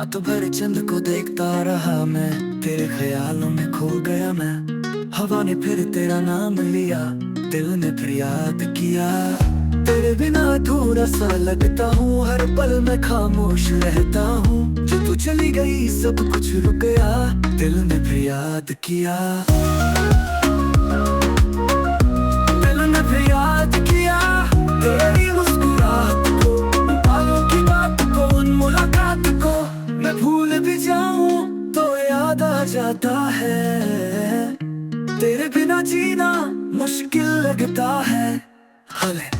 रात भर चंद को देखता रहा मैं, तेरे ख्यालों में खो गया मैं। हवा ने फिर तेरा नाम लिया, दिल ने फिर याद किया। तेरे बिना अधूरा सा लगता हूँ, हर पल मैं खामोश रहता हूँ। जो तू चली गई सब कुछ रुक गया, दिल ने फिर याद किया। दिल ने फिर याद किया तेरी मुस्कुराहट को, बालों की बात को, उन मुलाकात को। मैं भूल भी जाऊं तो याद आ जाता है, तेरे बिना जीना मुश्किल लगता है। हले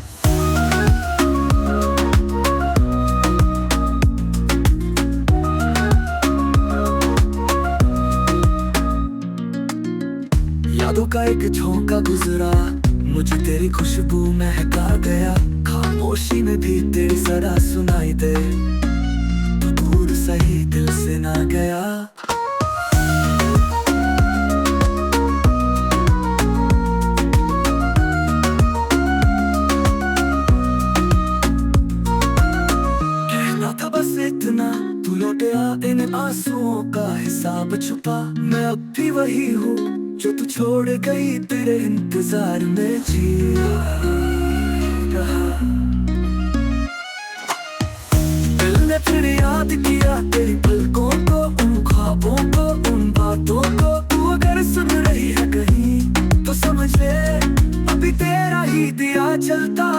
यादों का एक झोंका गुजरा, मुझे तेरी खुशबू महका गया। खामोशी में भी तेरी सदा सुनाई दे, तू दूर सही दिल से ना गया। कहना था बस इतना, तू लौटे आ इन आंसुओं का हिसाब छुपा। मैं अब भी वही हूँ जो तू छोड़ गई, तेरे इंतजार में जी रहा। दिल ने फिर याद किया तेरी पलकों को, उन ख्वाबों को, उन बातों को। तू अगर सुन रही है कहीं तो समझ ले, अभी तेरा ही दिया जलता